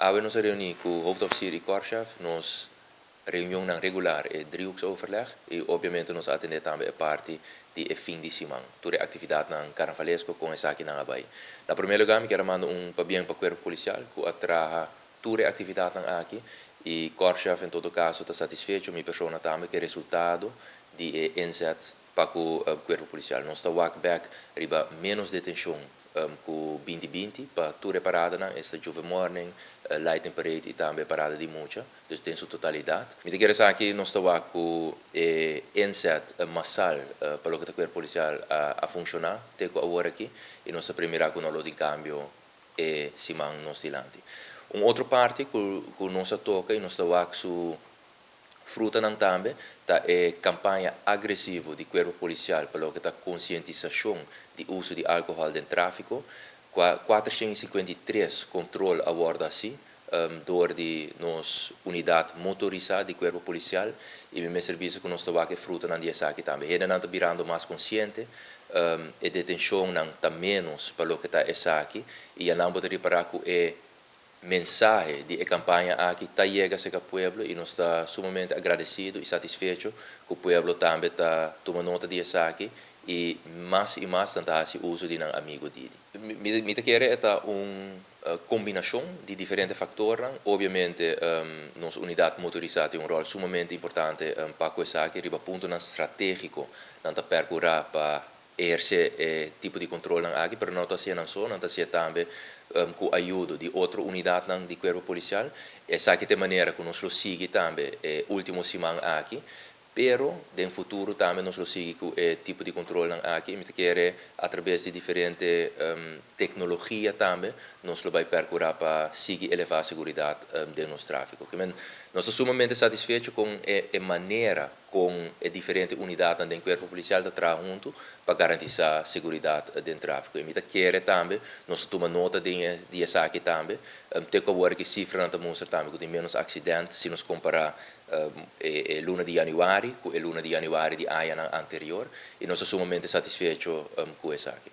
we nos reunir com o hoofdofficier e korpschef, nos reunião não regular e driehoeksoverleg e obviamente nos atender também a parte de fim de semana, toda a atividade não carnavalesco com essa aqui na Bahia. Na primeiro lugar, me quero mandar para bem para o corpo policial que atraha toda a atividade não aqui e korpschef em todo caso está satisfeito, minha pessoa também que resultado de inzet para o corpo policial. Nós está walk back riba menos detenção com 2020 para toda a parada na esta Juve Morning, Lighting Parade e também parada de mucha, dus tem sua totalidade. Me quero dizer que nós estamos com inset massal para o que o corpo policial a funcionar, tem agora aqui e nós primeira com o de cambio e semana nós dilante. Outra parte que nós toca e nós estamos com fruta não também tá campanha agressiva de corpo policial para o que tá conscientização de uso de álcool no tráfico 453 controle a bordo assim door de nos unidade motorizada de corpo policial e meu serviço que nós trabalha fruta não dia aqui também ele não está virando mais consciente e detenção não está menos para o que tá essa aqui e a não pode reparar que mensagem de campanha aqui está chegando ao povo e nós está sumamente agradecido e satisfeito que o povo também está tomando nota disso aqui e mais está fazendo uso de um amigo dele. Me quero é uma combinação de diferentes fatores. Obviamente, nossa unidade motorizada tem rol sumamente importante para coisa aqui, riba ponto estratégico, não está percorrer para exercer tipo de controle aqui, mas não está sendo só, não está sendo também com a ajuda de outra unidade de corpo policial. Essa aqui é a maneira que nós lo sigue também último semana aqui. Pero, no futuro também nós lo sigue com tipo de controle aqui. Me quer através de diferentes tecnologia também, nós lo vai percorrer para seguir elevar a segurança do nosso tráfico. Nós estamos sumamente satisfeitos com a maneira com a diferente unidade do corpo policial de trabalhar junto para garantir a segurança do tráfico. E me quer também, nós tomamos nota de essa aqui também, tem que ver que cifra não mostra também que tem menos acidentes se nos comparar luna de januari com a luna de januari de ano anterior e nós estamos sumamente satisfeitos com essa aqui.